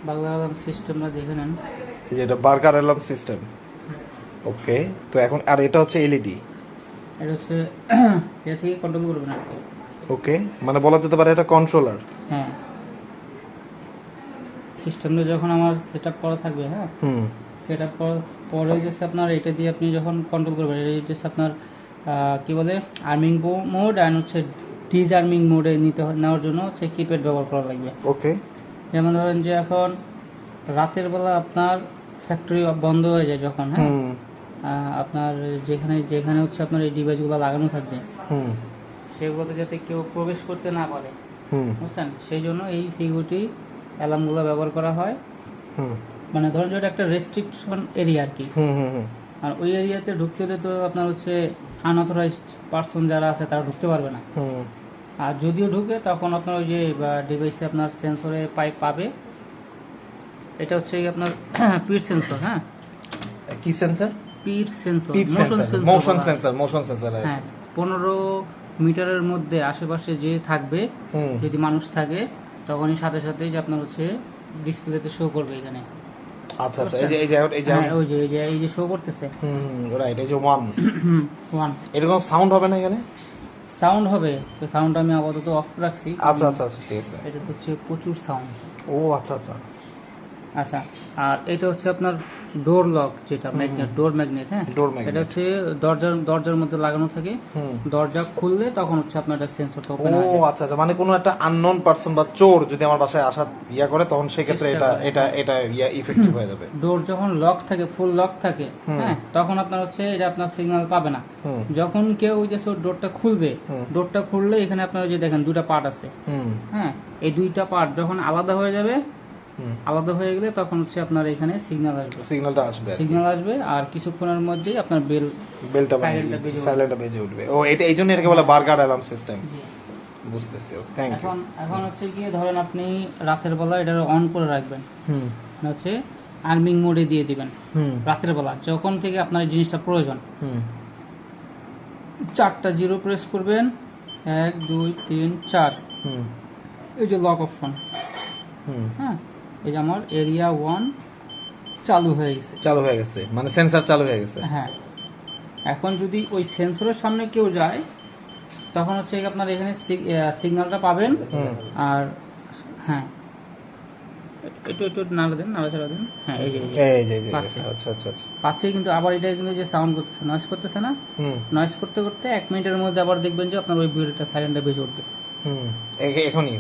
Burger alarm সিস্টেমটা দেখে নেন। এই যে এটা বার্গার অ্যালার্ম সিস্টেম। ওকে, তো এখন আর এটা হচ্ছে এলইডি। এটা হচ্ছে এটা থেকে কন্ট্রোল করবেন আর কি। ওকে, মানে বলা যেতে পারে এটা কন্ট্রোলার। হ্যাঁ, সিস্টেমটা যখন আমার সেট আপ করা থাকবে, হ্যাঁ সেট আপ করার পরে হচ্ছে আপনার এটা দিয়ে আপনি যখন কন্ট্রোল করবেন, এটা হচ্ছে আপনার কী বলে আর্মিং মোড অ্যান্ড হচ্ছে ডিসআর্মিং মোডে নেওয়ার জন্য হচ্ছে কিপ্যাড ব্যবহার করা লাগবে। ওকে, যেমন ধরেন যে এখন রাতের বেলা আপনার ফ্যাক্টরি বন্ধ হয়ে যায় যখন, হ্যাঁ আপনার যেখানে যেখানে হচ্ছে আপনার এই ডিভাইসগুলো লাগানো থাকবে সেগুলোতে যাতে কেউ প্রবেশ করতে না পারে, বুঝছেন, সেই জন্য এই সিকিউরিটি অ্যালার্মগুলো ব্যবহার করা হয়। মানে ধরেন যে এটা একটা রেস্ট্রিকশন এরিয়া আর কি। আর ওই এরিয়াতে ঢুকতে হলে তো আপনার হচ্ছে আনঅথরাইজড পার্সন যারা আছে তারা ঢুকতে পারবে না। আর যদিও ঢুকে তখন আপনার ওই যে ডিভাইসে আপনার সেন্সরে পাইপ পাবে। এটা হচ্ছে আপনার পিড সেন্সর। হ্যাঁ, কি sensor? PID sensor, motion sensor. Motion sensor, হ্যাঁ। 15 মিটারের মধ্যে আশেপাশে যে থাকবে, যদি মানুষ থাকে তখনই সাথে সাথে যে আপনার হচ্ছে ডিসপ্লেতে শো করবে এখানে। আচ্ছা আচ্ছা, এই যে শো করতেছে। রাইট, এই যে 1 এরকম সাউন্ড হবে না এখানে? সাউন্ড হবে, তো সাউন্ডটা আমি আপাতত অফ রাখছি। আচ্ছা আচ্ছা আচ্ছা, ঠিক আছে। এটা হচ্ছে প্রচুর সাউন্ড। ও আচ্ছা আচ্ছা আচ্ছা, আর এটা হচ্ছে আপনার ডোর লক, যেটা ম্যাগনেট, ডোর ম্যাগনেট। হ্যাঁ, এটা হচ্ছে দরজার মধ্যে লাগানো থাকে। দরজা খুললে তখন হচ্ছে আপনার এটা সেন্সরটা ওপেন হয়। ও আচ্ছা আচ্ছা, মানে কোনো একটা আননোন পারসন বা চোর যদি আমার বাসায় আসা করে তখন সেই ক্ষেত্রে এটা ইফেক্টিভ হয়ে যাবে। ডোর যখন লক থাকে, ফুল লক থাকে, হ্যাঁ, তখন আপনার হচ্ছে এটা আপনার সিগন্যাল পাবে না। যখন কেউ ওই যে ডোরটা খুলবে, ডোরটা খুললে এখানে আপনার ওই যে দেখেন দুইটা পার্ট আছে, হ্যাঁ, এই দুইটা পার্ট যখন আলাদা হয়ে যাবে, আলাদা হয়ে গেলে তখন হচ্ছে আপনার এখানে সিগন্যাল আসবে আর কিছুক্ষণের মধ্যেই আপনার সাইলেন্টটা বেজে উঠবে। ও এটা এই জন্য এটাকে বলে বার্গার অ্যালার্ম সিস্টেম। বুঝতেছি, থ্যাংক ইউ। এখন হচ্ছে কি, ধরেন আপনি রাতের বেলা এটা অন করে রাখবেন, হচ্ছে আর্মিং মোডে দিয়ে দিবেন। রাতের বেলা যখন থেকে আপনার এই জিনিসটা প্রয়োজন, 4টা 0 প্রেস করবেন, 1 2 3 4, এই যে লক অপশন, হ্যাঁ, এই যে আমার এরিয়া 1 চালু হয়ে গেছে, মানে সেন্সর চালু হয়ে গেছে। হ্যাঁ, এখন যদি ওই সেন্সরের সামনে কেউ যায় তখন হচ্ছে আপনার এখানে সিগন্যালটা পাবেন। আর হ্যাঁ, একটু নাড়াচাড়া দেন। হ্যাঁ, এই যে আচ্ছা আচ্ছা আচ্ছা পাচ্ছে, কিন্তু আবার এটা কিন্তু যে সাউন্ড করতেছে, নয়েজ করতেছে না, নয়েজ করতে করতে 1 মিনিটের মধ্যে আবার দেখবেন যে আপনার ওই বিলটা সাইলেন্টে বেজে উঠবে। এখনই